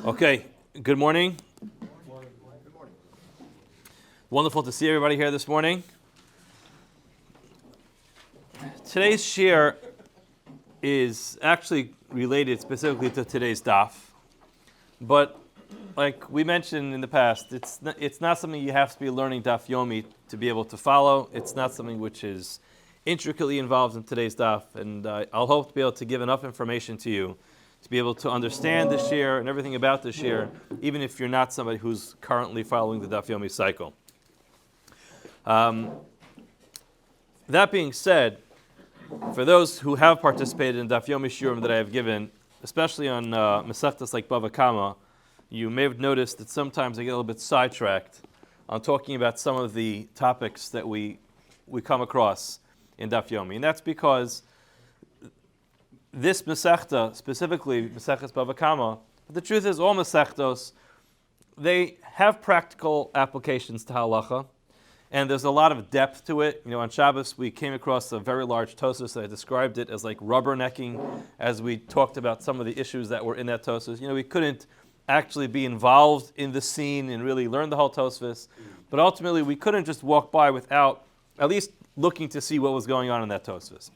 Okay, good morning. Wonderful to see everybody here this morning. Today's shir is actually related specifically to today's daf, but like we mentioned in the past, it's not something you have to be learning daf yomi to be able to follow. It's not something which is intricately involved in today's daf, and I'll hope to be able to give enough information to you to be able to understand the shir and everything about the shir, even if you're not somebody who's currently following the daf yomi cycle. That being said, for those who have participated in daf yomi shiurim that I have given, especially on Masechtas like Bava Kama, you may have noticed that sometimes I get a little bit sidetracked on talking about some of the topics that we come across in daf yomi, and that's because this Masechta, specifically Masechtas Bava Kama, the truth is all Masechtos, they have practical applications to halacha, and there's a lot of depth to it. You know, on Shabbos we came across a very large Tosas. I described it as like rubbernecking as we talked about some of the issues that were in that Tosas. You know, we couldn't actually be involved in the scene and really learn the whole Tosfos, but ultimately we couldn't just walk by without at least looking to see what was going on in that Tosfos.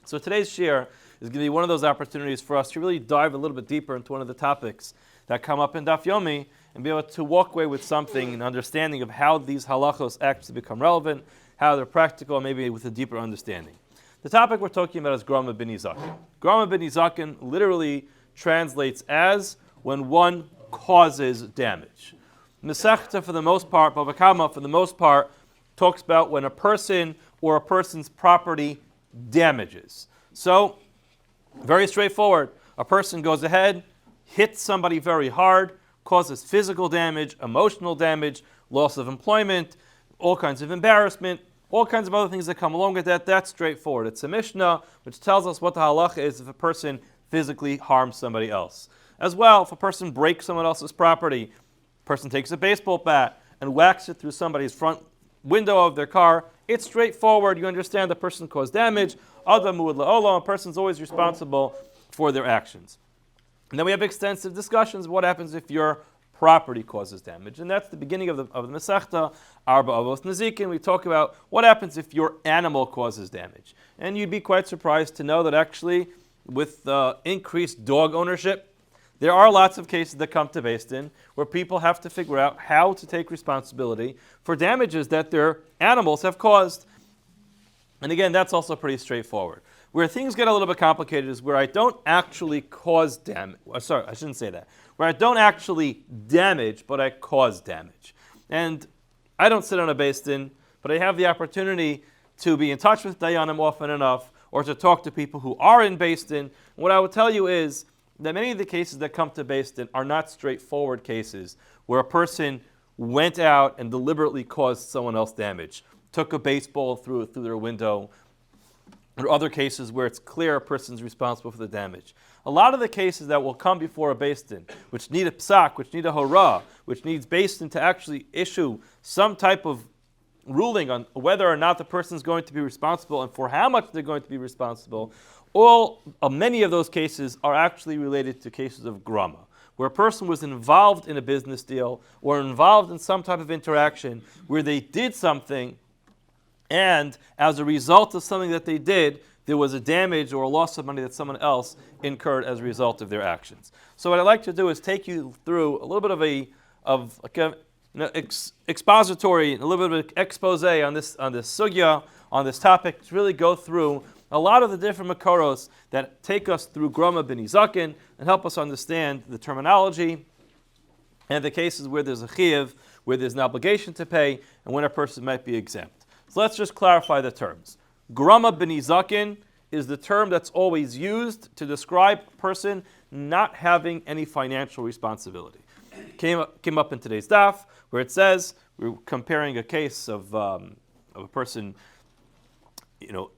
So today's shir is going to be one of those opportunities for us to really dive a little bit deeper into one of the topics that come up in daf yomi and be able to walk away with something, an understanding of how these halachos actually become relevant, how they're practical, maybe with a deeper understanding. The topic we're talking about is grama b'nizaken. Grama b'nizaken literally translates as when one causes damage. Masechta, for the most part, Bava Kama, for the most part, talks about when a person or a person's property damages. So, very straightforward. A person goes ahead, hits somebody very hard, causes physical damage, emotional damage, loss of employment, all kinds of embarrassment, all kinds of other things that come along with that. That's straightforward. It's a Mishnah which tells us what the halacha is if a person physically harms somebody else. As well, if a person breaks someone else's property, a person takes a baseball bat and whacks it through somebody's front window of their car, it's straightforward. You understand the person caused damage. Adam mu'ud la'olam, a person's always responsible for their actions. And then we have extensive discussions of what happens if your property causes damage. And that's the beginning of the Masechta, Arba Avos Nazikin. We talk about what happens if your animal causes damage. And you'd be quite surprised to know that actually with increased dog ownership, there are lots of cases that come to Beis Din where people have to figure out how to take responsibility for damages that their animals have caused. And again, that's also pretty straightforward. Where things get a little bit complicated is where I don't actually cause damage. Sorry, I shouldn't say that. Where I don't actually damage, but I cause damage. And I don't sit on a Beis Din, but I have the opportunity to be in touch with Dayanim often enough, or to talk to people who are in Beis Din. What I would tell you is that many of the cases that come to Beis Din are not straightforward cases where a person went out and deliberately caused someone else damage, took a baseball through their window, or other cases where it's clear a person's responsible for the damage. A lot of the cases that will come before a Beis Din, which need a psak, which need a hora, which needs Beis Din to actually issue some type of ruling on whether or not the person's going to be responsible and for how much they're going to be responsible, many of those cases are actually related to cases of grama, where a person was involved in a business deal or involved in some type of interaction where they did something, and as a result of something that they did, there was a damage or a loss of money that someone else incurred as a result of their actions. So what I'd like to do is take you through a little bit of expository, a little bit of an expose on this sugya, on this topic, to really go through a lot of the different makoros that take us through grama b'nizaken and help us understand the terminology and the cases where there's a chiyuv, where there's an obligation to pay, and when a person might be exempt. So let's just clarify the terms. Grama b'nizaken is the term that's always used to describe a person not having any financial responsibility. Came up in today's daf where it says we're comparing a case of a person,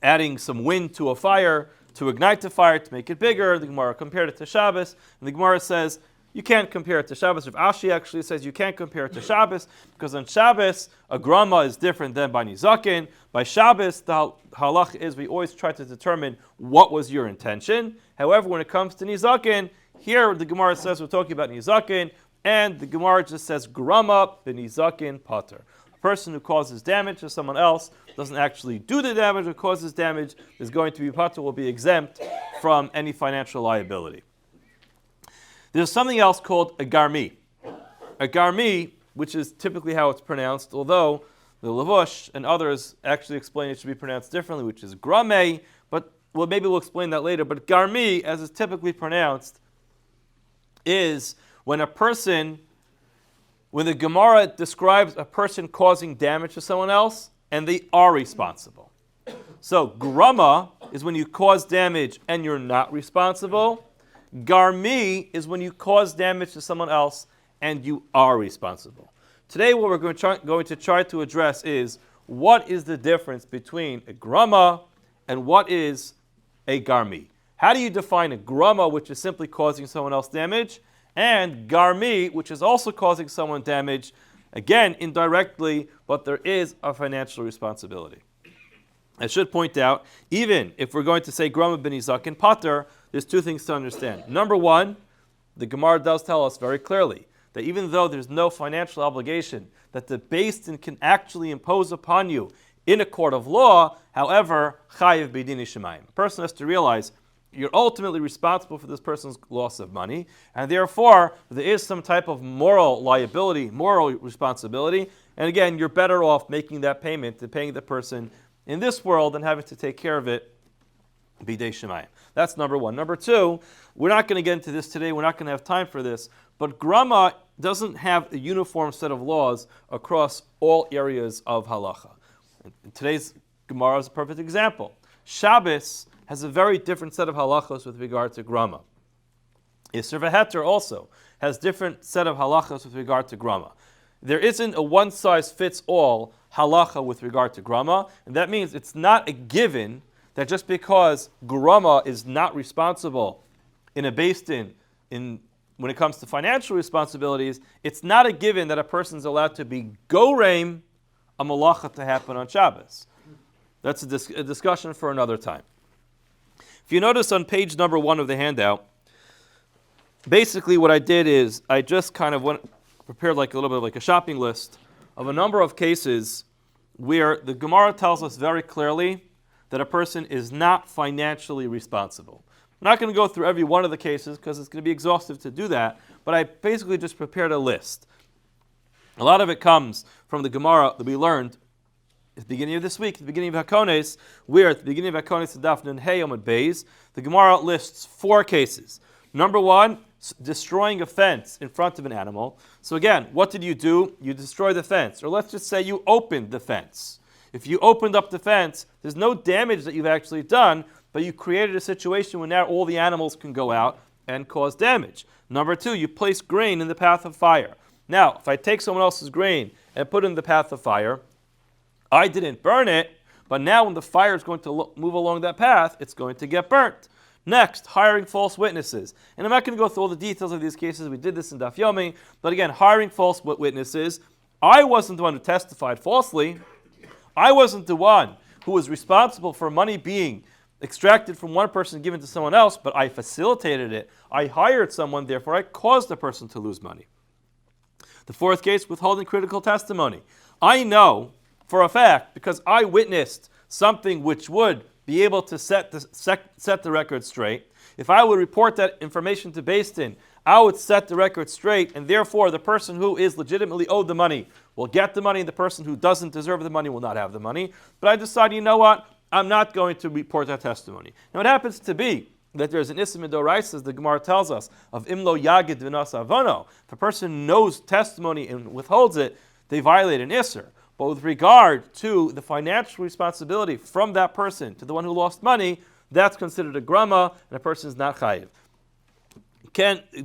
adding some wind to a fire to ignite the fire to make it bigger. The Gemara compared it to Shabbos, and the Gemara says you can't compare it to Shabbos. Rav Ashi actually says you can't compare it to Shabbos because on Shabbos a grama is different than by nizaken. By Shabbos the halach is we always try to determine what was your intention. However, when it comes to nizaken, Here the Gemara says we're talking about nizakin, and the Gemara just says grama b'nizakin pater. A person who causes damage to someone else doesn't actually do the damage or causes damage is going to be pater, will be exempt from any financial liability. There's something else called a garmi. A garmi, which is typically how it's pronounced, although the Lavush and others actually explain it should be pronounced differently, which is grame, but well, maybe we'll explain that later. But garmi, as is typically pronounced, is when the Gemara describes a person causing damage to someone else, and they are responsible. So grama is when you cause damage and you're not responsible. Garmi is when you cause damage to someone else and you are responsible. Today what we're going to try to address is what is the difference between a grama and what is a garmi. How do you define a grama, which is simply causing someone else damage, and garmi, which is also causing someone damage, again, indirectly, but there is a financial responsibility. I should point out, even if we're going to say grama b'nizakin pater, there's two things to understand. Number one, the Gemara does tell us very clearly that even though there's no financial obligation that the Beis Din can actually impose upon you in a court of law, however, chayiv b'dini shemayim. A person has to realize you're ultimately responsible for this person's loss of money, and therefore there is some type of moral liability, moral responsibility, and again, you're better off making that payment than paying the person in this world and having to take care of it b'dei shemayim. That's number one. Number two, we're not going to get into this today, we're not going to have time for this, but grama doesn't have a uniform set of laws across all areas of halacha. And today's Gemara is a perfect example. Shabbos has a very different set of halachos with regard to grama. Isser v'heter also has different set of halachos with regard to grama. There isn't a one-size-fits-all halacha with regard to grama, and that means it's not a given that just because grama is not responsible in a Beis Din when it comes to financial responsibilities, it's not a given that a person is allowed to be goreim a malacha to happen on Shabbos. That's a discussion for another time. If you notice on page number 1 of the handout, basically what I did is I just kind of prepared like a little bit of like a shopping list of a number of cases where the Gemara tells us very clearly that a person is not financially responsible. I'm not going to go through every one of the cases because it's going to be exhaustive to do that, but I basically just prepared a list. A lot of it comes from the Gemara that we learned at the beginning of this week, at the beginning of Hakones, where at the beginning of Hakones and Daf Nun Hey Amud Beis, the Gemara lists 4 cases. Number 1, destroying a fence in front of an animal. So again, what did you do? You destroyed the fence. Or let's just say you opened the fence. If you opened up the fence, there's no damage that you've actually done, but you created a situation where now all the animals can go out and cause damage. Number 2, you place grain in the path of fire. Now, if I take someone else's grain and put it in the path of fire, I didn't burn it, but now when the fire is going to move along that path, it's going to get burnt. Next, hiring false witnesses. And I'm not going to go through all the details of these cases. We did this in Daf Yomi. But again, hiring false witnesses. I wasn't the one who testified falsely. I wasn't the one who was responsible for money being extracted from one person and given to someone else, but I facilitated it. I hired someone, therefore I caused the person to lose money. The 4th case, withholding critical testimony. I know for a fact, because I witnessed something which would be able to set the record straight. If I would report that information to Beis Din, I would set the record straight, and therefore the person who is legitimately owed the money will get the money, and the person who doesn't deserve the money will not have the money. But I decided, you know what? I'm not going to report that testimony. Now it happens to be that there's an Issa Midoraisa, as the Gemara tells us, of Imlo Yagid V'nas Avono. If a person knows testimony and withholds it, they violate an Isser. But with regard to the financial responsibility from that person to the one who lost money, that's considered a grama, and a person is not chayiv.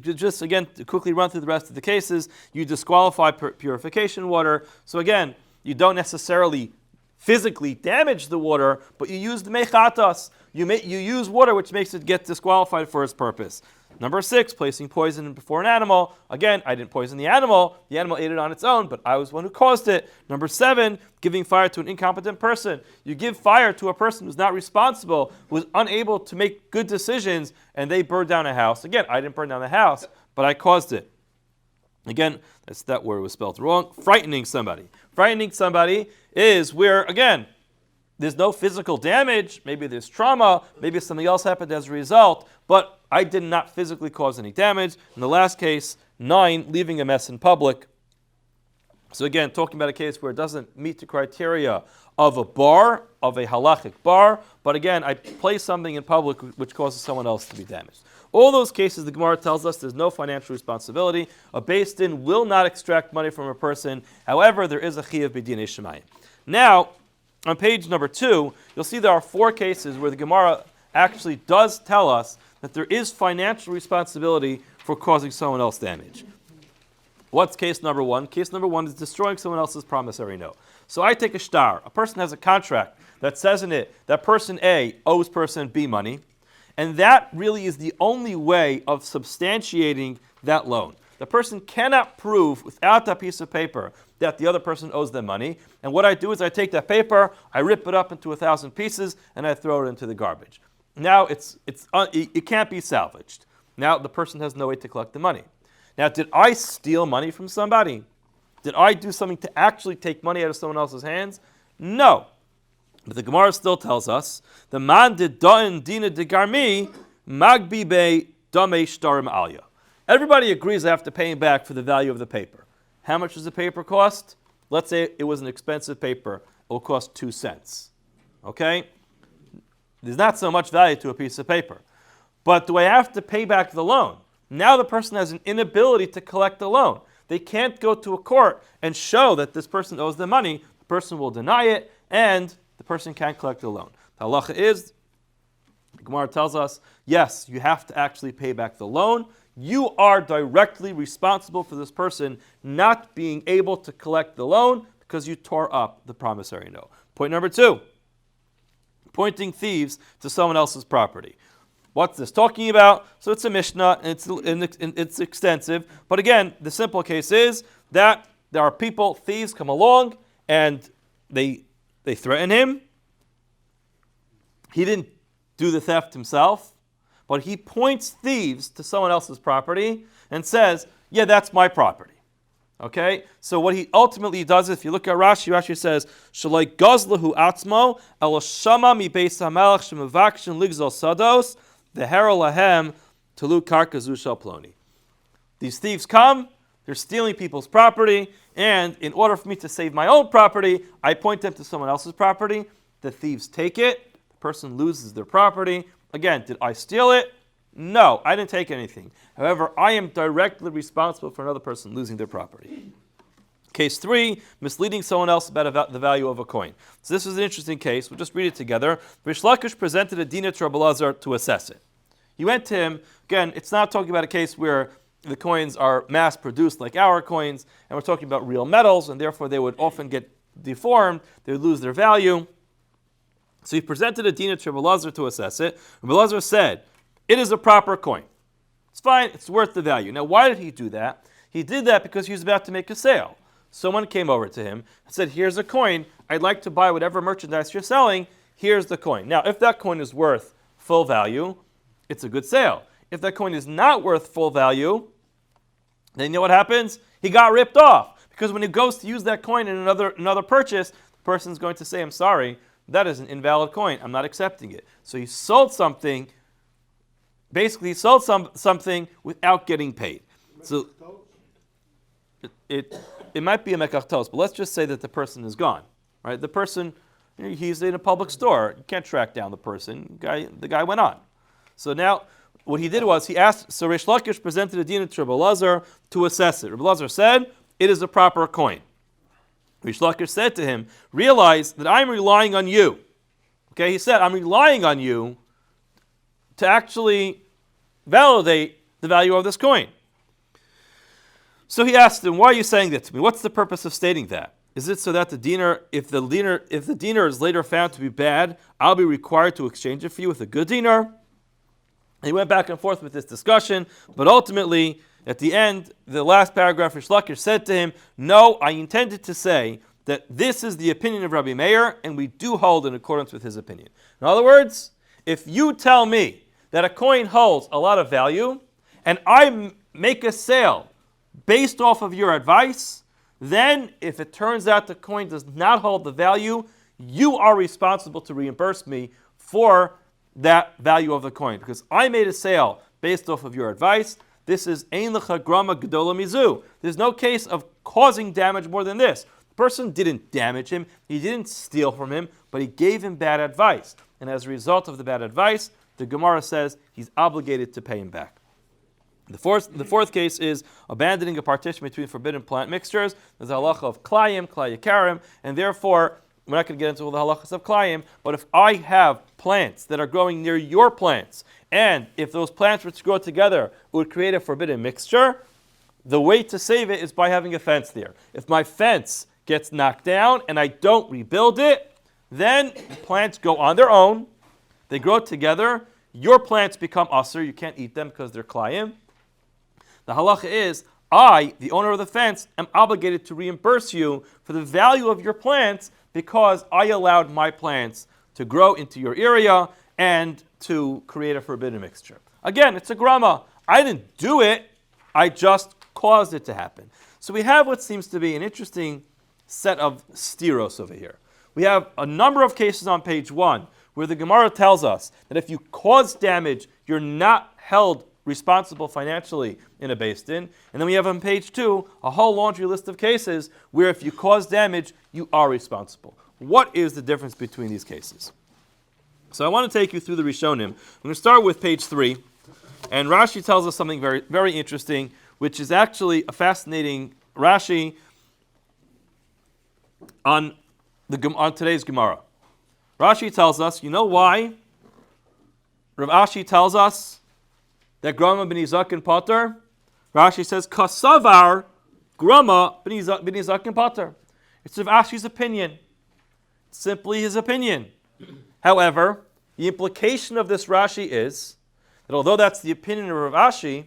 Just again, to quickly run through the rest of the cases, you disqualify purification water. So again, you don't necessarily physically damage the water, but you use the mechatas. You use water which makes it get disqualified for its purpose. Number 6, placing poison before an animal. Again, I didn't poison the animal ate it on its own, but I was the one who caused it. Number 7, giving fire to an incompetent person. You give fire to a person who's not responsible, who is unable to make good decisions, and they burn down a house. Again, I didn't burn down the house, but I caused it. Again, that's that word was spelled wrong. Frightening somebody. Frightening somebody is where, again, there's no physical damage. Maybe there's trauma. Maybe something else happened as a result, but I did not physically cause any damage. In the last case, 9, leaving a mess in public. So again, talking about a case where it doesn't meet the criteria of a bar, of a halachic bar, but again, I place something in public which causes someone else to be damaged. All those cases, the Gemara tells us there's no financial responsibility. A Beis Din will not extract money from a person. However, there is a chiyuv b'dinei shemayim. Now, on page number 2, you'll see there are 4 cases where the Gemara actually does tell us that there is financial responsibility for causing someone else damage. What's case number 1? Case number 1 is destroying someone else's promissory note. So I take a shtar. A person has a contract that says in it that person A owes person B money, and that really is the only way of substantiating that loan. The person cannot prove without that piece of paper that the other person owes them money. And what I do is I take that paper, I rip it up into 1,000 pieces, and I throw it into the garbage. Now it can't be salvaged. Now the person has no way to collect the money. Now, did I steal money from somebody? Did I do something to actually take money out of someone else's hands? No. But the Gemara still tells us, the man did da'in dina de garmi, magbi be dame shtarim alya. Everybody agrees I have to pay him back for the value of the paper. How much does the paper cost? Let's say it was an expensive paper. It will cost 2 cents. Okay? There's not so much value to a piece of paper. But do I have to pay back the loan? Now the person has an inability to collect the loan. They can't go to a court and show that this person owes them money. The person will deny it, and the person can't collect the loan. The halacha is, the Gemara tells us, yes, you have to actually pay back the loan. You are directly responsible for this person not being able to collect the loan because you tore up the promissory note. Point number 2, pointing thieves to someone else's property. What's this talking about? So it's a Mishnah, and it's extensive. But again, the simple case is that there are people, thieves come along, and they threaten him. He didn't do the theft himself, but he points thieves to someone else's property and says, yeah, that's my property. Okay? So what he ultimately does, if you look at Rashi says, Shalai gazlahu atzmo, el shama mi beis hamelech shemavakshin ligzal sados, the herolahem telu karkazu shal ploni. These thieves come, they're stealing people's property, and in order for me to save my own property, I point them to someone else's property. The thieves take it, the person loses their property. Again, did I steal it? No, I didn't take anything. However, I am directly responsible for another person losing their property. Case 3, misleading someone else about the value of a coin. So this is an interesting case. We'll just read it together. Rish Lakish presented a dinar to Rabbi Lazar to assess it. He went to him. Again, it's not talking about a case where the coins are mass-produced like our coins, and we're talking about real metals, and therefore they would often get deformed. They would lose their value. So he presented a dinar to Rabbi Lazar to assess it. Rabbi Lazar said, it is a proper coin. It's fine. It's worth the value. Now, why did he do that? He did that because he was about to make a sale. Someone came over to him and said, here's a coin. I'd like to buy whatever merchandise you're selling. Here's the coin. Now, if that coin is worth full value, it's a good sale. If that coin is not worth full value, then you know what happens? He got ripped off. Because when he goes to use that coin in another purchase, the person's going to say, I'm sorry, that is an invalid coin. I'm not accepting it. So he sold something, basically he sold something without getting paid. So it might be a mekachtos, but let's just say that the person is gone. Right? The person, he's in a public store. You can't track down the person. The guy went on. So now, what he did was, he asked, so Rish Lakish presented a dinar to Rabbi Lazar to assess it. Rabbi Lazar said, it is a proper coin. Rish Lakish said to him, realize that I'm relying on you. Okay, he said, I'm relying on you to actually validate the value of this coin. So he asked him, why are you saying that to me? What's the purpose of stating that? Is it so that the dinar, if the dinar is later found to be bad, I'll be required to exchange it for you with a good dinar? He went back and forth with this discussion, but ultimately, at the end, the last paragraph, Rish Lakish said to him, no, I intended to say that this is the opinion of Rabbi Meir, and we do hold in accordance with his opinion. In other words, if you tell me that a coin holds a lot of value, and I make a sale based off of your advice, then if it turns out the coin does not hold the value, you are responsible to reimburse me for that value of the coin. Because I made a sale based off of your advice. This is ein lecha grama gedola mizu. There's no case of causing damage more than this. The person didn't damage him, he didn't steal from him, but he gave him bad advice. And as a result of the bad advice, the Gemara says he's obligated to pay him back. The fourth case is abandoning a partition between forbidden plant mixtures. There's a halacha of klayim, klayikarim, and therefore, we're not going to get into all the halachas of klayim, but if I have plants that are growing near your plants, and if those plants were to grow together, it would create a forbidden mixture, the way to save it is by having a fence there. If my fence gets knocked down and I don't rebuild it, then the plants go on their own, they grow together, your plants become usur, you can't eat them because they're klayim. The halacha is, I, the owner of the fence, am obligated to reimburse you for the value of your plants because I allowed my plants to grow into your area and to create a forbidden mixture. Again, it's a grama. I didn't do it, I just caused it to happen. So we have what seems to be an interesting set of stiros over here. We have a number of cases on page 1 where the Gemara tells us that if you cause damage, you're not held responsible financially in a Beis Din. And then we have on page 2 a whole laundry list of cases where if you cause damage, you are responsible. What is the difference between these cases? So I want to take you through the Rishonim. I'm going to start with page 3. And Rashi tells us something very, very interesting, which is actually a fascinating Rashi on today's Gemara. Rashi tells us, you know why Rav Ashi tells us that grama b'nizakin pater? Rashi says, kasavar grama b'nizakin pater. It's Rav Ashi's opinion. It's simply his opinion. However, the implication of this Rashi is that although that's the opinion of Rav Ashi,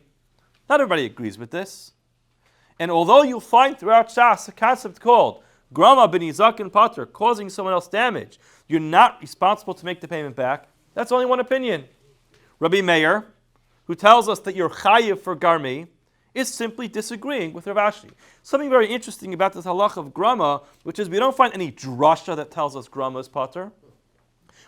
not everybody agrees with this. And although you'll find throughout Shas a concept called grama b'nizakin pater, causing someone else damage, you're not responsible to make the payment back. That's only one opinion. Rabbi Meir, who tells us that you're chayiv for garmi, is simply disagreeing with Rav Ashi. Something very interesting about this halach of grama, which is we don't find any drasha that tells us grama is pater.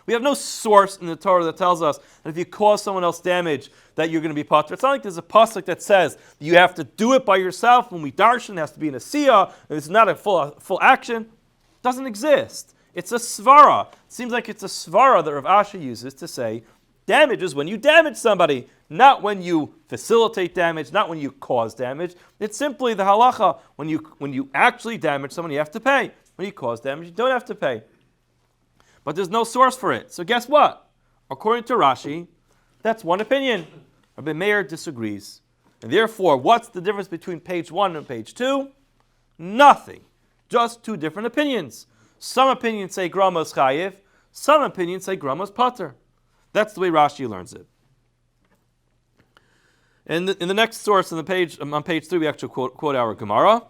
We have no source in the Torah that tells us that if you cause someone else damage, that you're going to be pater. It's not like there's a pasuk that says you have to do it by yourself. When we darshan, it has to be an asiyah, and it's not a full action. It doesn't exist. It's a svara. It seems like it's a svara that Rav Ashi uses to say damage is when you damage somebody, not when you facilitate damage, not when you cause damage. It's simply the halacha. When you actually damage someone, you have to pay. When you cause damage, you don't have to pay. But there's no source for it. So guess what? According to Rashi, that's one opinion. Rabbi Meir disagrees. And therefore, what's the difference between page 1 and page 2? Nothing. Just two different opinions. Some opinions say grama is chayiv. Some opinions say grama is pater. That's the way Rashi learns it. And in the next source on page 3, we actually quote our Gemara.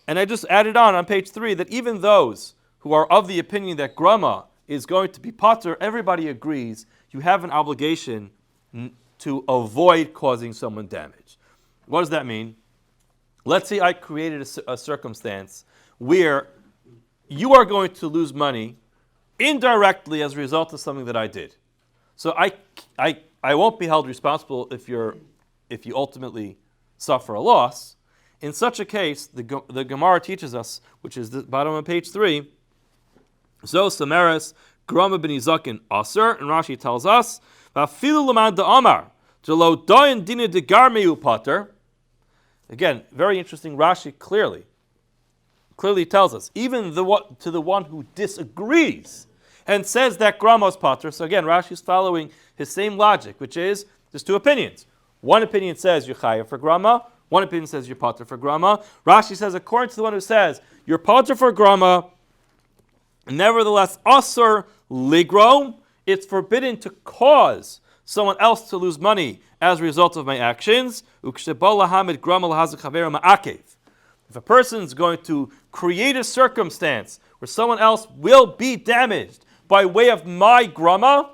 And I just added on page 3 that even those who are of the opinion that grama is going to be pater, everybody agrees you have an obligation to avoid causing someone damage. What does that mean? Let's say I created a circumstance where you are going to lose money indirectly as a result of something that I did. So I won't be held responsible if you ultimately suffer a loss. In such a case, the Gemara teaches us, which is the bottom of page 3, so Samaris, grama b'nizakin aser, and Rashi tells us, v'afilu l'man da'amar, jelo doyin dina de garmeu pater. Again, very interesting. Rashi clearly tells us, even to the one who disagrees and says that grama is pater. So again, Rashi is following his same logic, which is there's two opinions. One opinion says you're chayav for grama. One opinion says you're pater for grama. Rashi says, according to the one who says you're pater for grama, nevertheless, asur ligro, it's forbidden to cause someone else to lose money as a result of my actions. If a person is going to create a circumstance where someone else will be damaged by way of my grama,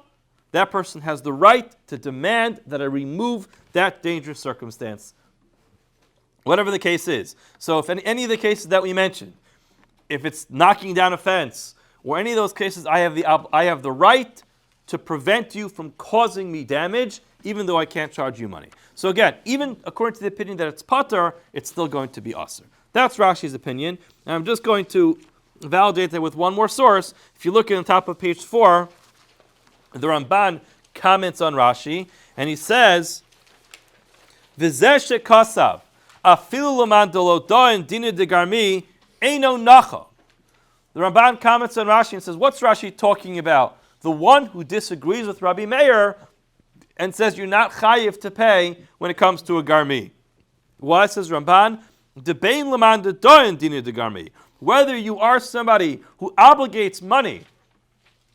that person has the right to demand that I remove that dangerous circumstance, whatever the case is. So if any of the cases that we mentioned, if it's knocking down a fence or any of those cases, I have the right to prevent you from causing me damage, even though I can't charge you money. So again, even according to the opinion that it's pater, it's still going to be aser. That's Rashi's opinion. And I'm just going to validate that with one more source. If you look at the top of page 4, the Ramban comments on Rashi, and he says, "V'zeh shekasav afilu l'man delo doin dina de garmi eino nacha." The Ramban comments on Rashi and says, what's Rashi talking about? The one who disagrees with Rabbi Meir and says you're not chayiv to pay when it comes to a garmi. Why, says Ramban? Debein l'man de doin dina de garmi. Whether you are somebody who obligates money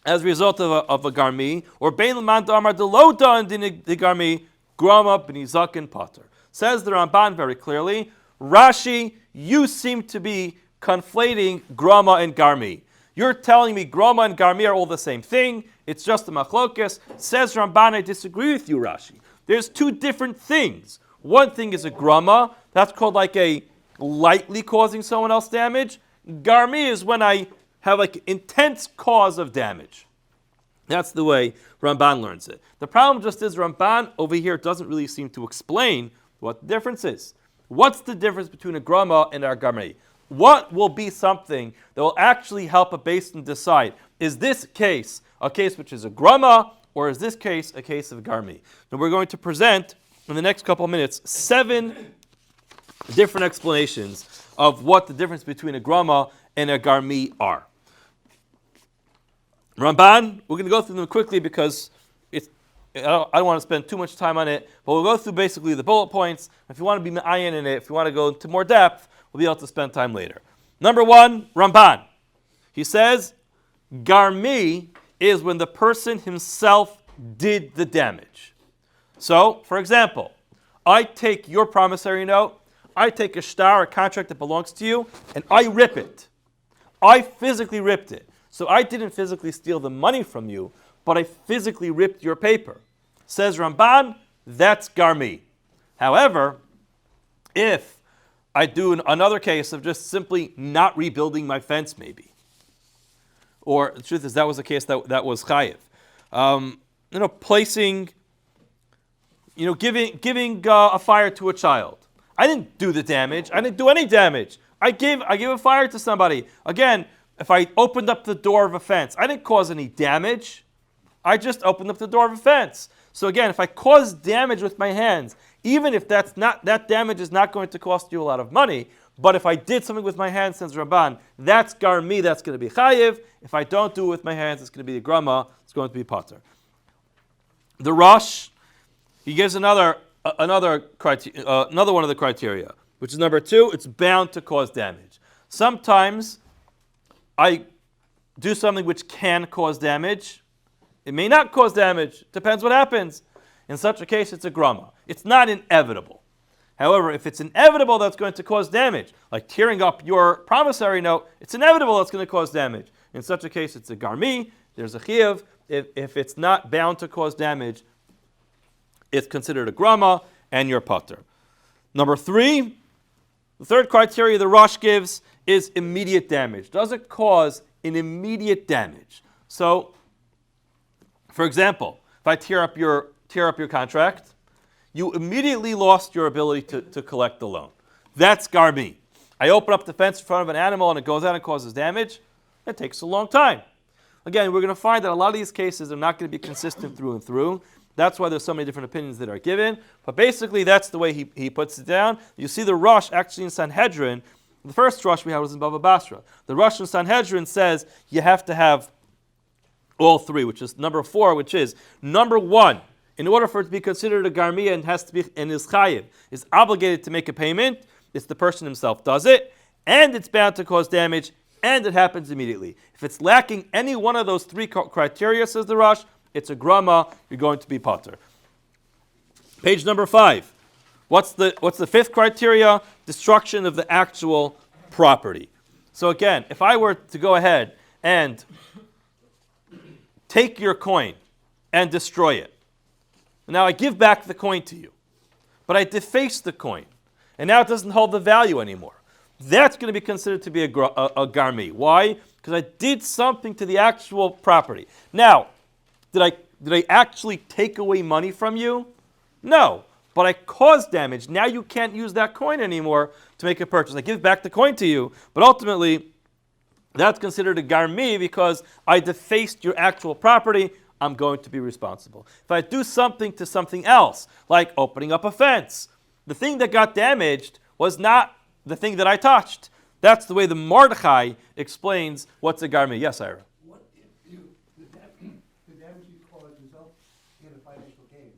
as a result of a garmi, or bein l'man d'amar de lo doin dina de garmi, grama b'nizak and pater. Says the Ramban very clearly, Rashi, you seem to be conflating grama and garmi. You're telling me grama and garmi are all the same thing. It's just a machlokes. Says Ramban, I disagree with you, Rashi. There's two different things. One thing is a grama. That's called like a lightly causing someone else damage. Garmi is when I have like intense cause of damage. That's the way Ramban learns it. The problem just is Ramban over here doesn't really seem to explain what the difference is. What's the difference between a grama and a garmi? What will be something that will actually help a basin decide, is this case a case which is a grama, or is this case a case of garmi? And we're going to present, in the next couple of minutes, 7 different explanations of what the difference between a grama and a garmi are. Ramban, we're going to go through them quickly because I don't want to spend too much time on it, but we'll go through basically the bullet points. If you want to be ma'ayin in it, if you want to go into more depth, we'll be able to spend time later. Number 1, Ramban. He says, garmi is when the person himself did the damage. So, for example, I take your promissory note, I take a shtar, a contract that belongs to you, and I rip it. I physically ripped it. So I didn't physically steal the money from you, but I physically ripped your paper. Says Ramban, that's garmi. However, if I do another case of just simply not rebuilding my fence, maybe, or the truth is that was a case that was chayiv, placing, giving a fire to a child. I didn't do the damage. I didn't do any damage. I gave a fire to somebody. Again, if I opened up the door of a fence, I didn't cause any damage. I just opened up the door of a fence. So again, if I cause damage with my hands, even if that damage is not going to cost you a lot of money, but if I did something with my hands, says Ramban, that's garmi, that's going to be chayiv. If I don't do it with my hands, it's going to be a grama, it's going to be pater. The Rosh, he gives another one of the criteria, which is number 2, it's bound to cause damage. Sometimes I do something which can cause damage. It may not cause damage. Depends what happens. In such a case, it's a grama. It's not inevitable. However, if it's inevitable that's going to cause damage, like tearing up your promissory note, it's inevitable that's going to cause damage. In such a case, it's a garmi. There's a chiyuv. If it's not bound to cause damage, it's considered a grama, and you're pater. Number 3, the third criteria the Rosh gives is immediate damage. Does it cause an immediate damage? So, for example, if I tear up your contract, you immediately lost your ability to collect the loan. That's garmi. I open up the fence in front of an animal and it goes out and causes damage. That takes a long time. Again, we're going to find that a lot of these cases are not going to be consistent through and through. That's why there's so many different opinions that are given. But basically, that's the way he puts it down. You see the Rosh actually in Sanhedrin. The first Rosh we had was in Bava Basra. The Rosh in Sanhedrin says you have to have all 3, which is number 4, which is number 1. In order for it to be considered a garmiya and has to be and is chayiv, is obligated to make a payment. It's the person himself does it, and it's bound to cause damage, and it happens immediately. If it's lacking any one of those 3 criteria, says the Rosh, it's a grama. You're going to be pater. Page number 5. What's the fifth criteria? Destruction of the actual property. So again, if I were to go ahead and take your coin and destroy it, now I give back the coin to you, but I deface the coin, and now it doesn't hold the value anymore. That's going to be considered to be a garmi. Why? Because I did something to the actual property. Now, did I actually take away money from you? No, but I caused damage. Now you can't use that coin anymore to make a purchase. I give back the coin to you, but ultimately, that's considered a garmi because I defaced your actual property. I'm going to be responsible. If I do something to something else, like opening up a fence, the thing that got damaged was not the thing that I touched. That's the way the Mordechai explains what's a garmi. Yes, Ira? What if the damage you caused results in a financial gain?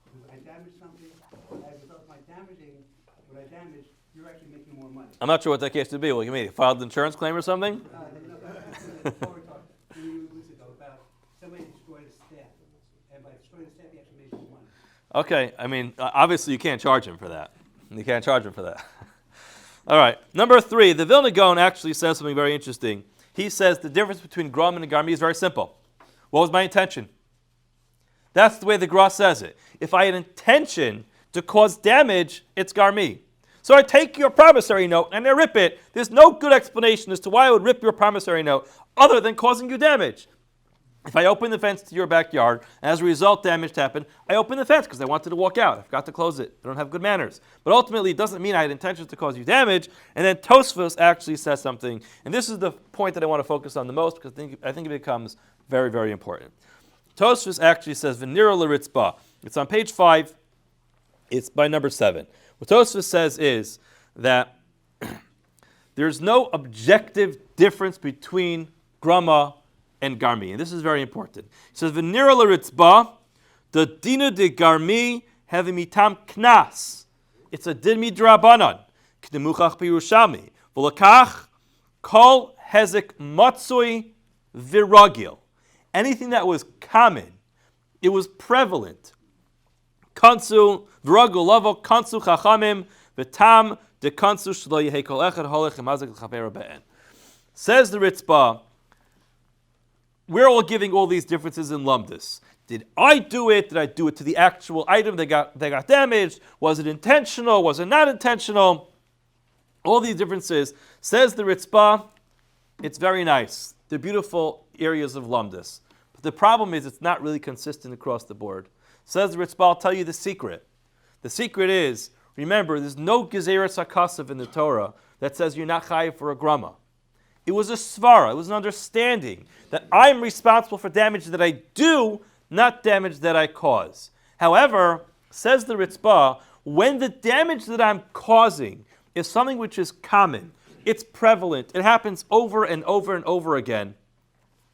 Because I damaged something, as a result of my damaging, what I damaged, you're actually making more money. I'm not sure what that case would be. What you mean? Filed an insurance claim or something? Somebody destroyed a staff, and by destroying the staff, he actually made more money. Okay, I mean, obviously you can't charge him for that. You can't charge him for that. All right, number 3, the Vilna Gaon actually says something very interesting. He says the difference between Gram and Garmi is very simple. What was my intention? That's the way the Gra says it. If I had intention to cause damage, it's Garmi. So I take your promissory note and I rip it. There's no good explanation as to why I would rip your promissory note other than causing you damage. If I open the fence to your backyard, and as a result damage happened, I opened the fence because I wanted to walk out. I forgot to close it. I don't have good manners. But ultimately, it doesn't mean I had intentions to cause you damage. And then Tosfos actually says something, and this is the point that I want to focus on the most because I think it becomes very, very important. Tosfos actually says, V'nira l'ritzba. It's on page 5. It's by number 7. What Tosfos says is that there's no objective difference between grama and garmi, and this is very important. He says, "V'nira l'ritzba, the dina de garmi having mitam knas. It's a din midrabanan. K'nemuchach b'Yerushalmi. V'lakach kol hezek matzui v'ragil. Anything that was common, it was prevalent. Kansu v'ragil lavo kansu chachamim v'tam de kansu shlo yehei kol echad holech emazek l'chaver be'en." Says the Ritzba, we're all giving all these differences in lumdus. Did I do it? Did I do it to the actual item that got damaged? Was it intentional? Was it not intentional? All these differences. Says the Ritzba, it's very nice. They're beautiful areas of lumdus. But the problem is it's not really consistent across the board. Says the Ritzba, I'll tell you the secret. The secret is, remember, there's no gezeres hakasav in the Torah that says you're not chayiv for a grama. It was a svara. It was an understanding that I'm responsible for damage that I do, not damage that I cause. However, says the Ritzba, when the damage that I'm causing is something which is common, it's prevalent, it happens over and over and over again,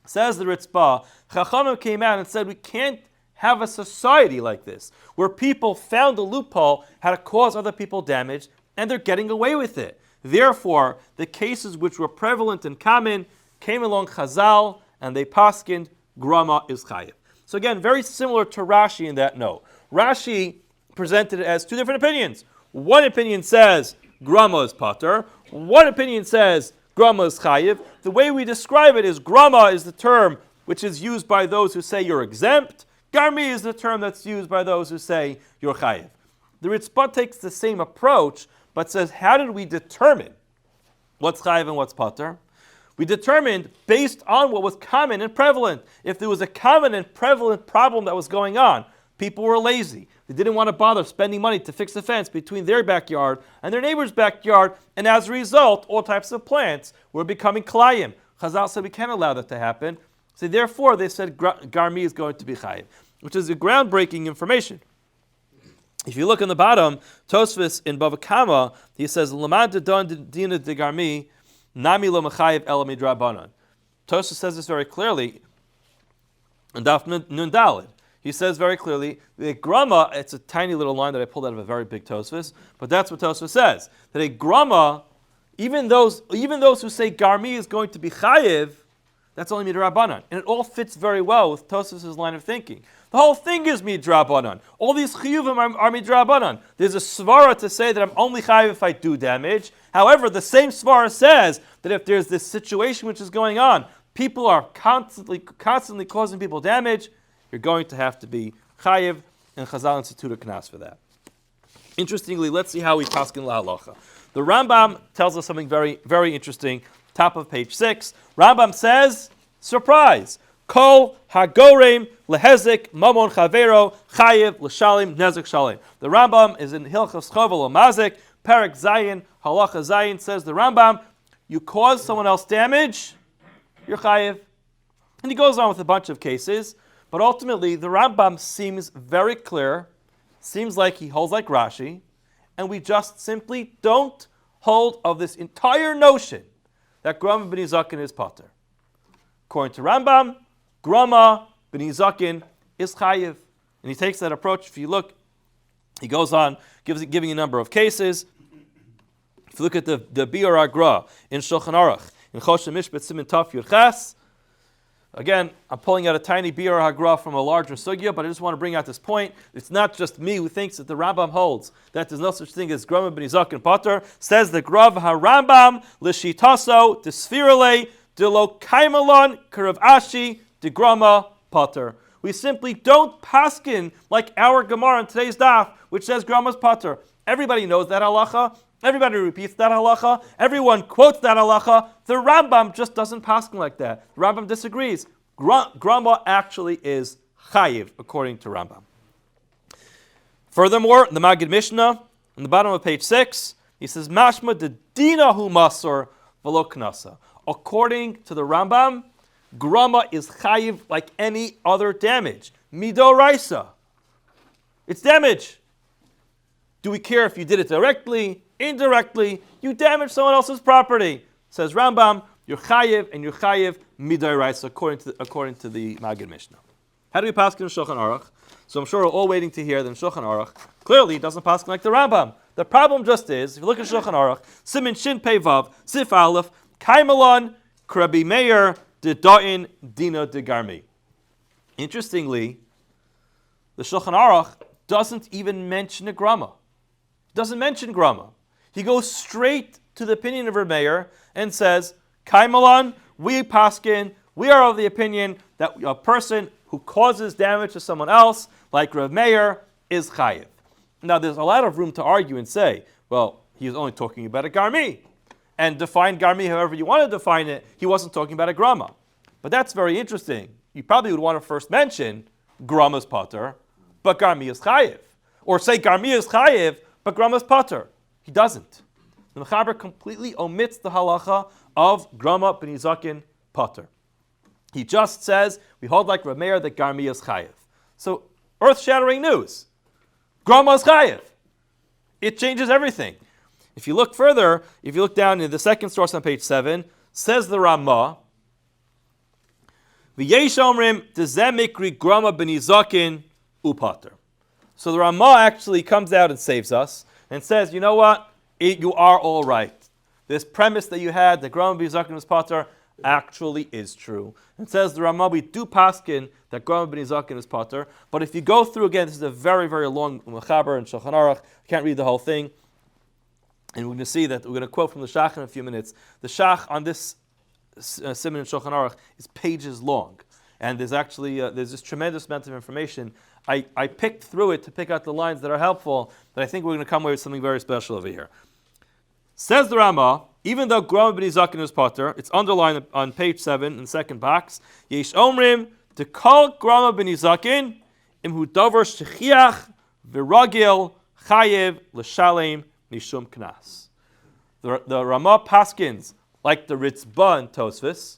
says the Ritzba, Chachamim came out and said we can't have a society like this, where people found a loophole how to cause other people damage, and they're getting away with it. Therefore, the cases which were prevalent and common came along Chazal, and they paskined grama is chayiv. So again, very similar to Rashi in that note. Rashi presented it as two different opinions. One opinion says grama is pater. One opinion says grama is chayiv. The way we describe it is grama is the term which is used by those who say you're exempt. Garmi is the term that's used by those who say you're chayiv. The Ritzba takes the same approach, but says, how did we determine what's chayiv and what's pater? We determined based on what was common and prevalent. If there was a common and prevalent problem that was going on, people were lazy. They didn't want to bother spending money to fix the fence between their backyard and their neighbor's backyard, and as a result, all types of plants were becoming klayim. Chazal said we can't allow that to happen. So therefore, they said garmi is going to be chayiv, which is a groundbreaking information. If you look on the bottom, Tosfos in Bava Kama, he says, "Lamad dedon dina de garmi, nami lo mechayiv ela midrabanan." Tosfos says this very clearly in Daf Nun Daled. He says very clearly, the grama, it's a tiny little line that I pulled out of a very big Tosfos, but that's what Tosfos says. That a grama, even those who say garmi is going to be chayiv, That's only midrabanan. And it all fits very well with Tosfos' line of thinking. The whole thing is midrabanan. All these chiyuvim are midrabanan. There's a svara to say that I'm only chayiv if I do damage. However, the same svara says that if there's this situation which is going on, people are constantly causing people damage, you're going to have to be chayiv, and Chazal institute a knas for that. Interestingly, let's see how we paskin lahalacha. The Rambam tells us something very, very interesting. Top of page 6. Rambam says, surprise, kol hagorem lehezik mamon chavero chayiv l'shalim nezek shalim. The Rambam is in Hilchos Chovel Mazik, Perek Zayin, Halacha Zayin, says the Rambam, you cause someone else damage, you're chayiv. And he goes on with a bunch of cases, but ultimately the Rambam seems very clear, seems like he holds like Rashi, and we just simply don't hold of this entire notion that Grama b'ni Zakin is pater. According to Rambam, Grama b'ni Zakin is chayiv. And he takes that approach. If you look, he goes on, giving a number of cases. If you look at the Biur Agra in Shulchan Aruch, in Choshen Mishpat Siman Taf Yud Ches, again, I'm pulling out a tiny Biur Hagra from a larger sugya, but I just want to bring out this point. It's not just me who thinks that the Rambam holds that there's no such thing as Grama b'ni Zakin pater. Says the Grav HaRambam l'shitaso d'sfirale de lo kaimalon karav ashi de Grama pater. We simply don't paskin like our Gemara in today's daf, which says Grama's pater. Everybody knows that halacha. Everybody repeats that halacha. Everyone quotes that halacha. The Rambam just doesn't paskin like that. The Rambam disagrees. Grama actually is chayiv, according to Rambam. Furthermore, the Magid Mishnah, on the bottom of page 6, he says, Mashma de dina hu masor v'lo knasa. According to the Rambam, Grama is chayiv like any other damage. Midoraisa. It's damage. Do we care if you did it directly, indirectly? You damage someone else's property. Says Rambam, you're chayiv and you're chayiv midoraisa, according to the Magid Mishnah. How do we paskin in Shulchan Aruch? So I'm sure we're all waiting to hear that in Shulchan Aruch, clearly it doesn't paskin like the Rambam. The problem just is, if you look at Shulchan Aruch, Simin Shin Pei Vav, Sif Aleph, Kaimalon, Krabi Meir, de Da'in, Dina de Garmi. Interestingly, the Shulchan Aruch doesn't even mention a Grama. Doesn't mention Grama. He goes straight to the opinion of Rabbi Meir and says, Kaimalon, we paskin, we are of the opinion that a person who causes damage to someone else, like Rabbi Meir, is chayiv. Now, there's a lot of room to argue and say, well, he is only talking about a garmi. And define garmi however you want to define it, he wasn't talking about a grama. But that's very interesting. You probably would want to first mention grama's pater, but garmi is chayiv. Or say garmi is chayiv, but grama's pater. He doesn't. The Mechaber completely omits the halacha of Grama b'ni Zakin pater. He just says, we hold like Rabbi Meir that Garmi is chayiv. So, earth-shattering news. Grama is chayiv. It changes everything. If you look further, if you look down in the second source on page 7, says the Ramah, V'yesh omrim tezeh mikri Grama b'ni Zakin upater. So the Ramah actually comes out and saves us and says, you know what? You are all right. This premise that you had, that Grama b'ni Zakin was pater, actually is true. It says the Ramah, we do paskin that Grama b'ni Zakin is pater, but if you go through again, this is a very, very long Mechaber and Shulchan Aruch. I can't read the whole thing. And we're going to see that, we're going to quote from the Shach in a few minutes. The Shach on this Siman in Shulchan Aruch is pages long. And there's actually, there's this tremendous amount of information. I picked through it to pick out the lines that are helpful, but I think we're going to come away with something very special over here. Says the Ramah, even though Grama b'ni Zakin is pater, it's underlined on page 7 in the second box. Yesh omrim to call Grama b'ni Zakin imhu davar shechiach v'ragil chayev l'shalem nishum knas. The Ramah paskins, like the Ritzba in Tosfos,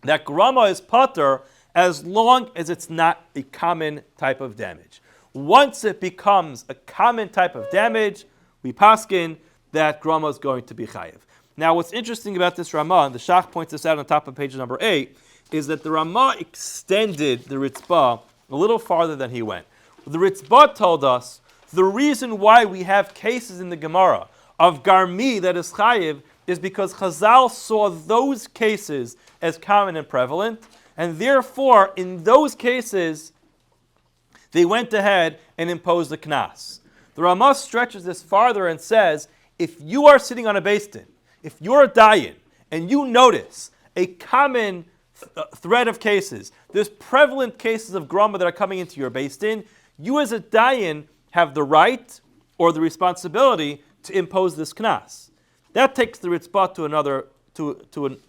that Grama is pater as long as it's not a common type of damage. Once it becomes a common type of damage, we paskin that Grama is going to be chayiv. Now, what's interesting about this Ramah, and the Shach points this out on top of page number 8, is that the Ramah extended the Ritzba a little farther than he went. The Ritzba told us the reason why we have cases in the Gemara of Garmi that is chayiv is because Chazal saw those cases as common and prevalent, and therefore, in those cases, they went ahead and imposed a knas. The Ramah stretches this farther and says, if you are sitting on a beis din, if you're a dayan, and you notice a common thread of cases, there's prevalent cases of grama that are coming into your beis din, you as a dayan have the right or the responsibility to impose this knas. That takes the ritzbah to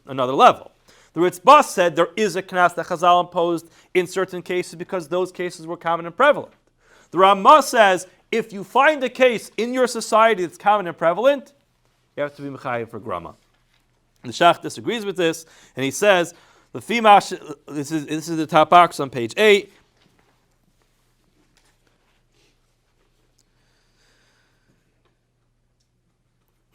another level. The ritzbah said there is a knas that Chazal imposed in certain cases because those cases were common and prevalent. The Ramah says if you find a case in your society that's common and prevalent, you have to be mechayev for grama. The Shach disagrees with this, and he says the fimash. This is the top box on page 8.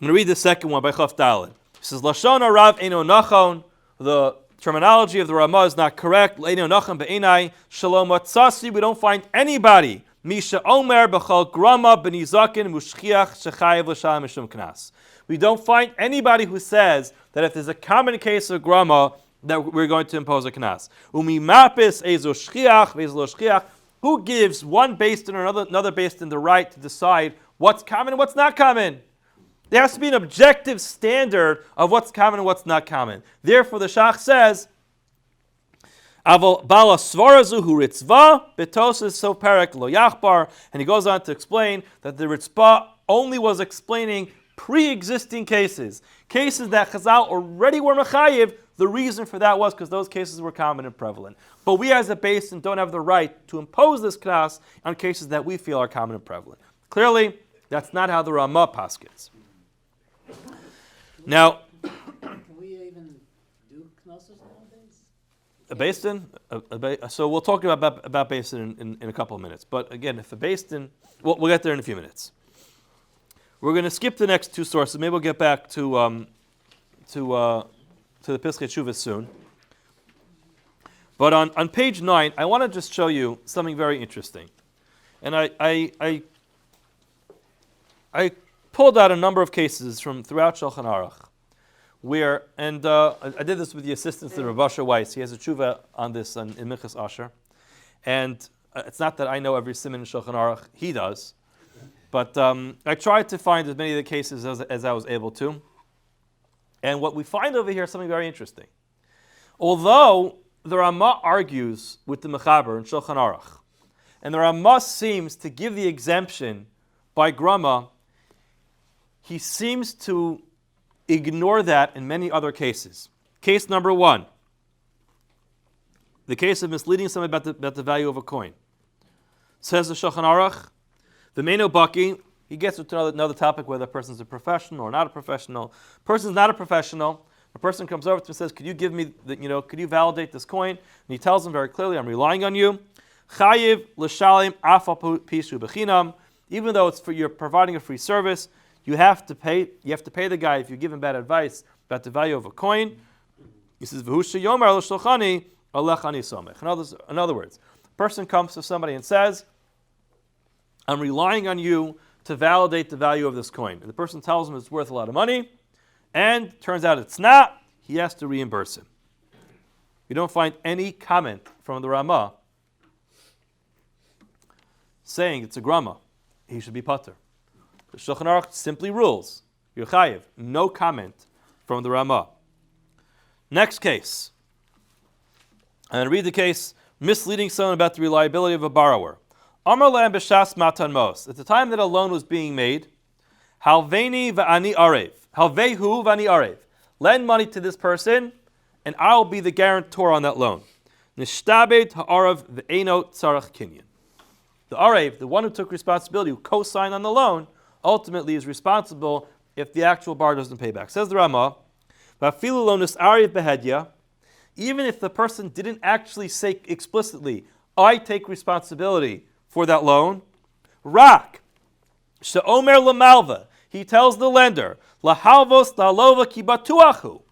I'm going to read the second one by Chaf Daled. It says, Lashon Rav Eino Nachon, the terminology of the Ramah is not correct. Eino Nachon be'enai, Shalom Matzasi, we don't find anybody. Misha Omer b'chol grama b'nizakin mushchiach shechayev l'shalom mishum knas. We don't find anybody who says that if there's a common case of grama, that we're going to impose a knas. Umi mapis ezo shchiach ve'ezo lo shchiach. Who gives one beis din or another beis din the right to decide what's common and what's not common? There has to be an objective standard of what's common and what's not common. Therefore, the Shach says, "Aval bala svarazu hu ritzva betosis so perek lo yachbar," and he goes on to explain that the ritzva only was explaining pre-existing cases that Chazal already were mechayev. The reason for that was because those cases were common and prevalent. But we, as a beis din, don't have the right to impose this knas on cases that we feel are common and prevalent. Clearly, that's not how the Ramah paskins. Now, can we even do knossos nowadays? a beis din, so we'll talk about beis din in a couple of minutes. But again, if a beis din, we'll get there in a few minutes. We're going to skip the next two sources. Maybe we'll get back to the Piskei Teshuvah soon. But on page 9, I want to just show you something very interesting. And I pulled out a number of cases from throughout Shulchan Aruch, where, and I did this with the assistance of Rabbi Weiss. He has a tshuva on this in Minchas Asher. And it's not that I know every siman in Shulchan Aruch, he does. But I tried to find as many of the cases as I was able to. And what we find over here is something very interesting. Although the Ramah argues with the Mechaber in Shulchan Aruch, and the Ramah seems to give the exemption by grama, he seems to ignore that in many other cases. Case number 1, the case of misleading someone about the value of a coin. Says the Shulchan Aruch, the Meino Baki, he gets to another topic whether a person's a professional or not a professional. Person's not a professional. A person comes over to him and says, could you give me, could you validate this coin? And he tells him very clearly, I'm relying on you. Chayiv l'shalim afa pishu b'chinam. Even though it's for you're providing a free service, you have to pay the guy if you give him bad advice about the value of a coin. He says, V'hu yomer l'shulchani alech ani somech. In other words, a person comes to somebody and says, I'm relying on you to validate the value of this coin. And the person tells him it's worth a lot of money, and turns out it's not, he has to reimburse him. We don't find any comment from the Ramah saying it's a grama. He should be pater. The Shulchan Aruch simply rules, you're chayiv. No comment from the Ramah. Next case. I'm going to read the case, misleading someone about the reliability of a borrower. Amar le'em b'shas matan mos. At the time that a loan was being made, halveini v'ani arev. Halvehu v'ani arev. Lend money to this person, and I'll be the guarantor on that loan. Nishtabed ha'arav v'eino tzarach kinyan. The arev, the one who took responsibility, who co-signed on the loan, ultimately is responsible if the actual borrower doesn't pay back. Says the Ramah, v'afilu lo nis'arev behedya. Even if the person didn't actually say explicitly, I take responsibility for that loan, rak she'omer lamalva, he tells the lender, lahalvos la'alova ki batuachu,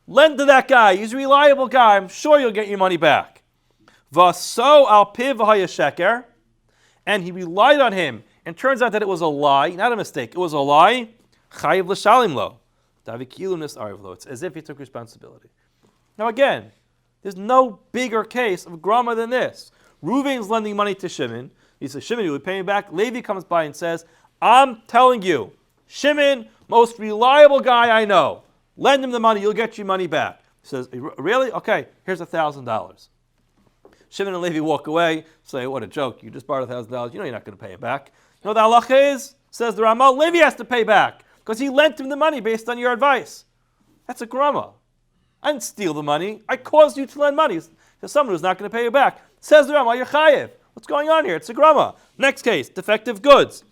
lend to that guy, he's a reliable guy, I'm sure you'll get your money back. Vaso al piv hayasheker, and he relied on him, and turns out that it was a lie, not a mistake, it was a lie, chayiv l'shalim lo, It's as if he took responsibility. Now again, there's no bigger case of grama than this. Reuven's lending money to Shimon. He says, Shimon, you would pay me back. Levi comes by and says, I'm telling you, Shimon, most reliable guy I know. Lend him the money, you'll get your money back. He says, really? Okay, here's $1,000. Shimon and Levi walk away, say, what a joke, you just borrowed $1,000, you know you're not going to pay it back. You know what the halacha is? Says the Ramah, Levi has to pay back, because he lent him the money based on your advice. That's a grama. I didn't steal the money, I caused you to lend money to someone who's not going to pay you back. Says the Ramah, you're chayiv. What's going on here? It's a grama. Next case, defective goods.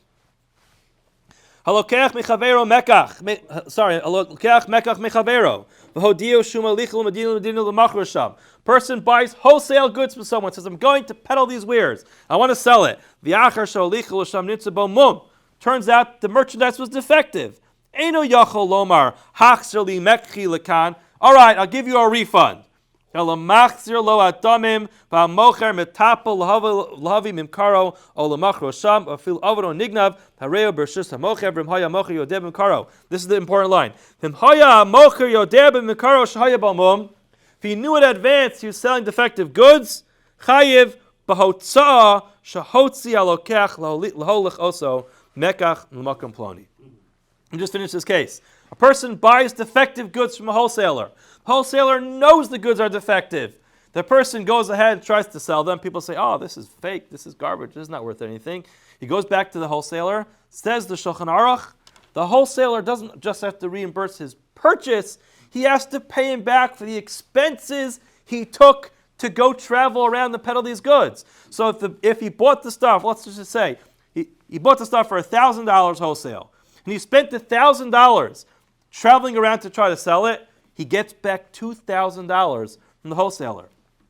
Halokech mechavero mekach. Sorry, halokech mekach mechavero. V'hodio shuma lichel medina medina l'machor sham. Person buys wholesale goods from someone. Says, I'm going to peddle these wares. I want to sell it. V'achar shal lichel l'sham nitza bo mum. Turns out the merchandise was defective. Eino yachol lomar hachzer li mekchi lekan. All right, I'll give you a refund. Elamachzir lo atamim v'amocher metapel lahavi mimkaro o lamachro sham afil avro nignav hareo bershus hamocher v'mhaya mocher yodeb mimkaro. This is the important line. V'mhaya mocher yodeb mimkaro shahaya balmum. If he knew in advance he was selling defective goods, chayiv b'hotzah shahotzi alokech laholich oso mekach l'makam ploni. And just finish this case. A person buys defective goods from a wholesaler. Wholesaler knows the goods are defective. The person goes ahead and tries to sell them. People say, oh, this is fake, this is garbage, this is not worth anything. He goes back to the wholesaler, says the Shulchan Aruch, the wholesaler doesn't just have to reimburse his purchase, he has to pay him back for the expenses he took to go travel around and peddle these goods. So if he bought the stuff, let's just say, he bought the stuff for $1,000 wholesale, and he spent $1,000 traveling around to try to sell it, he gets back $2,000 from the wholesaler.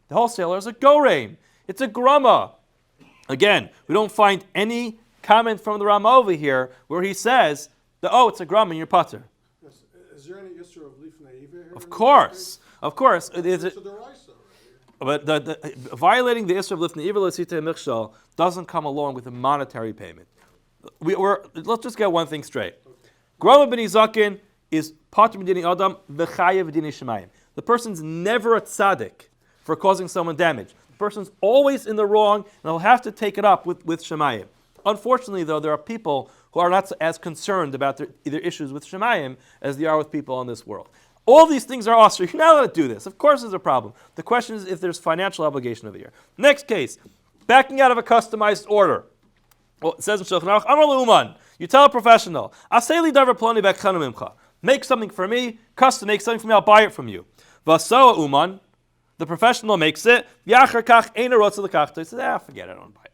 The wholesaler is a gorein. It's a grama. Again, we don't find any comment from the Rama over here where he says, it's a grama in your putter. Yes. Is there any issue of leaf naive here? Of course. Of course. So there is, But the violating the Isra of Lifnei Iver L'Sitei Michshal doesn't come along with a monetary payment. Let's just get one thing straight. Grama ben Izakin is Pater Medini Adam v'chayev Medini Shemayim. The person's never a tzaddik for causing someone damage. The person's always in the wrong, and they'll have to take it up with Shemayim. Unfortunately, though, there are people who are not as concerned about their issues with Shemayim as they are with people in this world. All these things are awesome. You're not allowed to do this. Of course there's a problem. The question is if there's financial obligation over here. Next case, backing out of a customized order. Well, it says in Shulchan Aruch, Amar le'uman, you tell a professional, Aseli davar ploni b'chanu mimcha. Make something for me, make something for me, I'll buy it from you. Vasoa uman, the professional makes it, Yachar kach eina rotza l'kachta. He says, forget it, I don't buy it.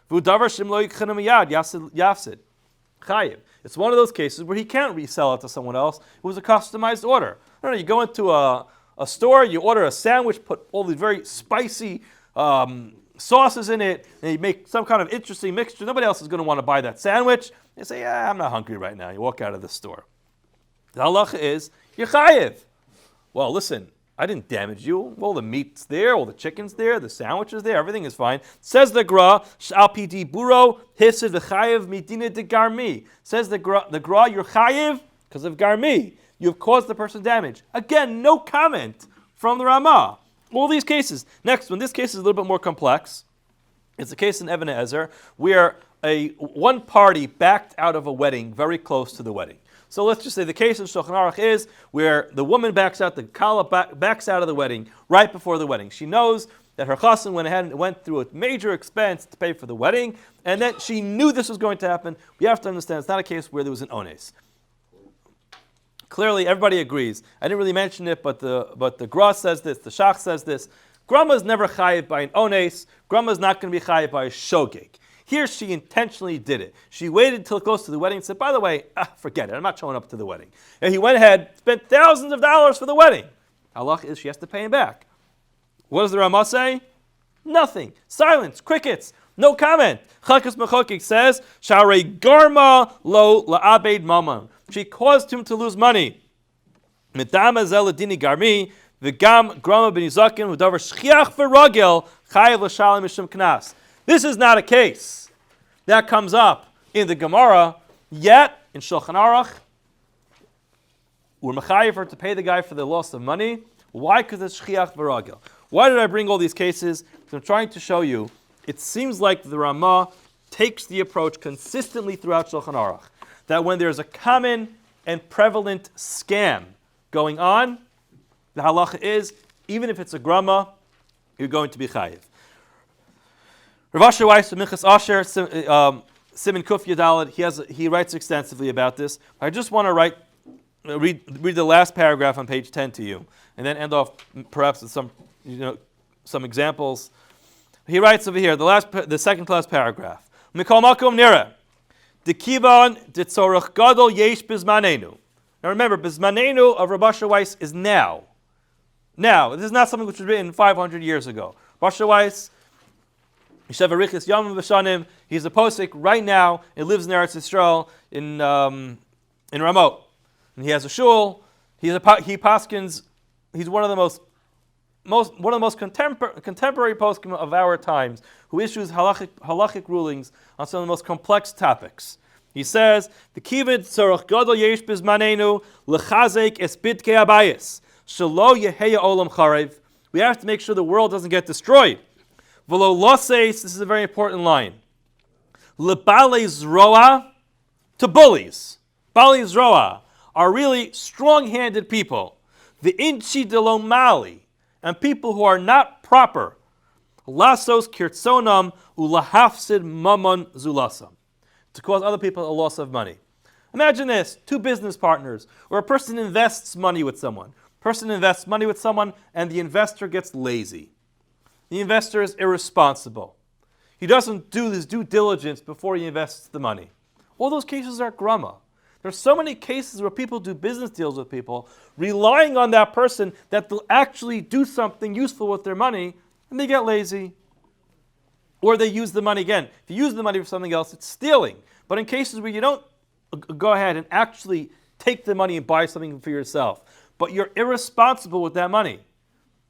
V'udavar shim lo yikchanu miyad, yafsid. Chayiv. It's one of those cases where he can't resell it to someone else. It was a customized order. I don't know, you go into a store, you order a sandwich, put all these very spicy sauces in it, and you make some kind of interesting mixture. Nobody else is going to want to buy that sandwich. You say, I'm not hungry right now. You walk out of the store. The halacha is, you're chayiv. Well, listen, I didn't damage you. All the meat's there, all the chicken's there, the sandwich is there, everything is fine. Says the Gra, Sh'al pidi buro, hisid v'chayiv midina de garmi. Says the Gra, you're chayiv because of garmi. You've caused the person damage. Again, no comment from the Ramah. All these cases. Next one, this case is a little bit more complex. It's a case in Even Ezer where one party backed out of a wedding very close to the wedding. So let's just say the case in Shulchan Aruch is where the woman backs out, the kala backs out of the wedding right before the wedding. She knows that her chassan went ahead and went through a major expense to pay for the wedding, and that she knew this was going to happen. We have to understand it's not a case where there was an ones. Clearly, everybody agrees. I didn't really mention it, but the Gra says this, the Shach says this. Grandma is never chayiv by an ones. Grandma is not going to be chayiv by a shogeg. Here she intentionally did it. She waited till close to the wedding and said, by the way, forget it, I'm not showing up to the wedding. And he went ahead, spent thousands of dollars for the wedding. Halach is she has to pay him back. What does the Ramah say? Nothing. Silence. Crickets. No comment. Chakas Mechokik says, Sharei Garma lo la'abed mamon. She caused him to lose money. Medama zeladini garmi, v'gam grama ben yizakin, v'davar shchiach v'ragel, chayav l'shalim mishum knas. This is not a case that comes up in the Gemara, yet in Shulchan Aruch, we're mechayev to pay the guy for the loss of money. Why? Because it's shchiach v'ragil. Why did I bring all these cases? Because I'm trying to show you, it seems like the Ramah takes the approach consistently throughout Shulchan Aruch, that when there's a common and prevalent scam going on, the halacha is, even if it's a grama, you're going to be chayiv. Rav Asher Weiss from Minchas Asher, Simon Kuf Yadalad, he writes extensively about this. I just want to read the last paragraph on page 10 to you, and then end off perhaps with some examples. He writes over here, the second class paragraph. Mikol makom nira, dekivan detzorach gadol yesh bizmanenu. Now remember, bizmanenu of Rav Asher Weiss is now. Now, this is not something which was written 500 years ago. Rav Asher Weiss, he's a posik right now. He lives in Eretz Yisrael in Ramot, and he has a shul. He paskins. He's one of the most contemporary poskim of our times, who issues halachic rulings on some of the most complex topics. He says, "The kivid tzorach gadol yesh bizmanenu lechazek es bidkei abayis shelo yeheya olam charev." We have to make sure the world doesn't get destroyed. V'lo loseis, this is a very important line. Lebale zroa, to bullies. Bale zroa are really strong-handed people. The inchi de lo mali, and people who are not proper. Lasos kirtzonam ulahafsid mamon zulasam, to cause other people a loss of money. Imagine this, two business partners, or a person invests money with someone. Person invests money with someone, and the investor gets lazy. The investor is irresponsible. He doesn't do his due diligence before he invests the money. All those cases are grama. There's so many cases where people do business deals with people, relying on that person that they'll actually do something useful with their money, and they get lazy. Or they use the money again. If you use the money for something else, it's stealing. But in cases where you don't go ahead and actually take the money and buy something for yourself, but you're irresponsible with that money,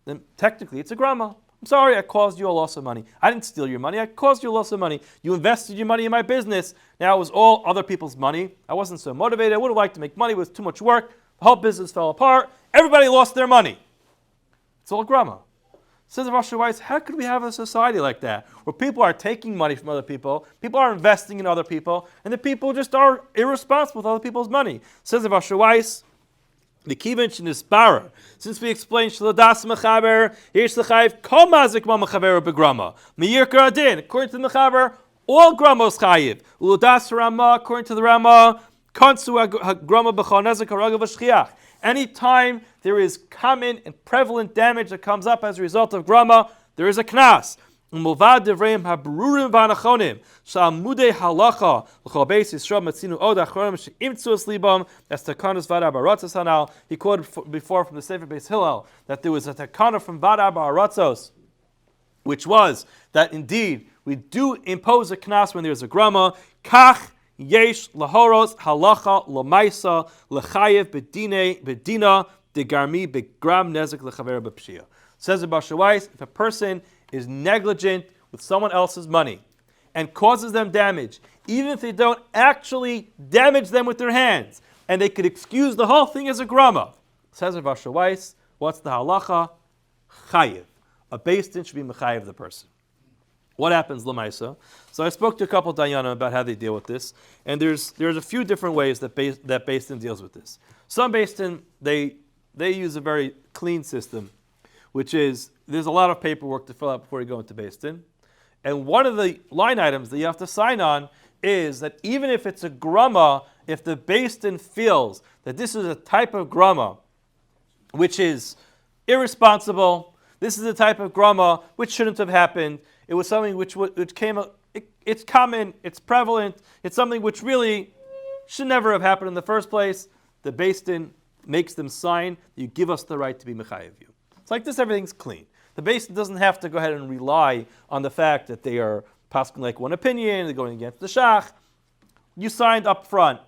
then technically it's a grama. I'm sorry, I caused you a loss of money. I didn't steal your money, I caused you a loss of money. You invested your money in my business. Now it was all other people's money. I wasn't so motivated. I would have liked to make money, it was too much work. The whole business fell apart. Everybody lost their money. It's all grama. Says Rav Asher Weiss, how could we have a society like that, where people are taking money from other people are investing in other people, and the people just are irresponsible with other people's money? Says Rav Asher Weiss, the kivench in this bara, since we explained sheladas mechaber, yesh lechayiv kol mazik ma mechaber begrama meir karadin. According to the mechaber, all gramos chayiv. Uladas Rama, according to the Rama, kansu grama b'chol nezik haragav v'shchiach. Anytime there is common and prevalent damage that comes up as a result of grama, there is a knas. Umulvad devreim habrurim v'anachonim sha'amudei halacha l'chol beis Yisrael metzinu od achronim she'imtzu es libam. That's takanas vada baratzos hanal. He quoted before from the Sefer Beis Hillel that there was a takana from vada baratzos, which was that indeed we do impose a knas when there's a grama. Kach yesh lahoros halacha lamaisa lechayev bedina degarmi begram nezik lechaver b'pshia. Says Rav Asher Weiss, if a person is negligent with someone else's money and causes them damage, even if they don't actually damage them with their hands, and they could excuse the whole thing as a grama. Says Rav Asher Weiss, what's the halacha? Chayiv. A beis din should be mechayiv the person. What happens lamaisa? So I spoke to a couple of dayanim about how they deal with this, and there's a few different ways that beis din deals with this. Some beis din, they use a very clean system, which is there's a lot of paperwork to fill out before you go into beis din. And one of the line items that you have to sign on is that even if it's a grama, if the beis din feels that this is a type of grama which is irresponsible, this is a type of grama which shouldn't have happened, it was something which came, it's common, it's prevalent, it's something which really should never have happened in the first place, the beis din makes them sign that you give us the right to be mechayev you. It's like this, everything's clean. The beis din doesn't have to go ahead and rely on the fact that they are passing like one opinion, they're going against the shach. You signed up front.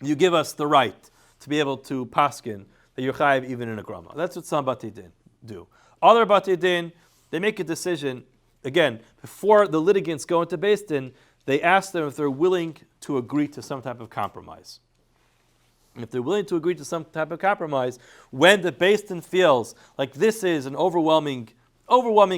You give us the right to be able to paskin that you're chayiv even in a grama. That's what some batei din do. Other batei din, they make a decision, again, before the litigants go into beis din, they ask them if they're willing to agree to some type of compromise. if they're willing to agree to some type of compromise, when the Beis Din feels like this is an overwhelming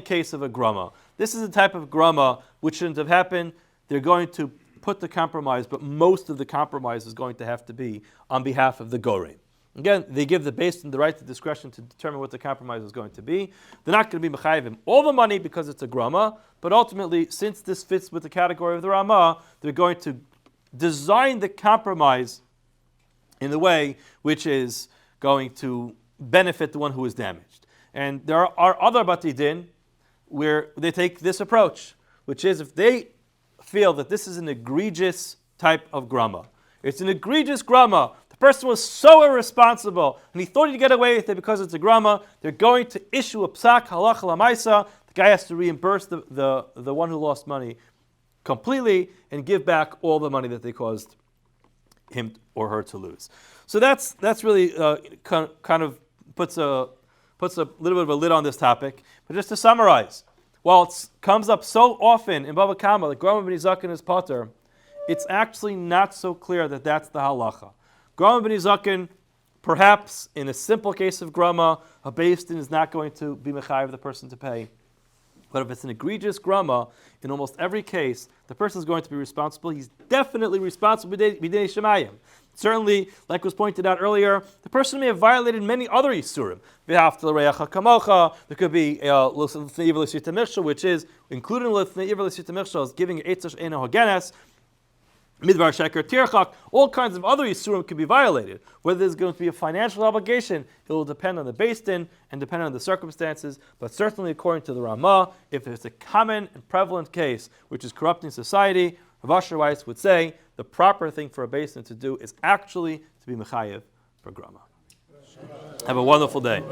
case of a grama, this is a type of grama which shouldn't have happened, they're going to put the compromise, but most of the compromise is going to have to be on behalf of the Gorei. Again, they give the Beis Din the right to discretion to determine what the compromise is going to be. They're not going to be mechayevim all the money because it's a grama, but ultimately, since this fits with the category of the Ramah, they're going to design the compromise in a way which is going to benefit the one who is damaged. And there are other Bati Din where they take this approach, which is if they feel that this is an egregious type of grama, it's an egregious grama, the person was so irresponsible and he thought he'd get away with it because it's a grama, they're going to issue a psak halacha lamaisa, the guy has to reimburse the one who lost money completely and give back all the money that they caused him or her to lose. So that's really kind of puts a little bit of a lid on this topic. But just to summarize, while it comes up so often in Bava Kama, like Grama B'nai Zaken is Pater, it's actually not so clear that that's the halacha. Grama B'nai Zaken, perhaps in a simple case of Grama, a Beis Din is not going to be mechayev the person to pay. But if it's an egregious grama, in almost every case, the person is going to be responsible. He's definitely responsible b'dei shemayim. Certainly, like was pointed out earlier, the person may have violated many other isurim. V'haftal re'acha kamocha. There could be l'fnei iver l'sita michshel, which is including l'fnei iver l'sita michshel as giving eitzah she'eino hogenes. Midvar sheker tirchak, all kinds of other yisurim can be violated. Whether there's going to be a financial obligation, it will depend on the Beis Din and depend on the circumstances. But certainly, according to the Ramah, if it's a common and prevalent case which is corrupting society, Rav Asher Weiss would say the proper thing for a Beis Din to do is actually to be mechayev for grama. Have a wonderful day.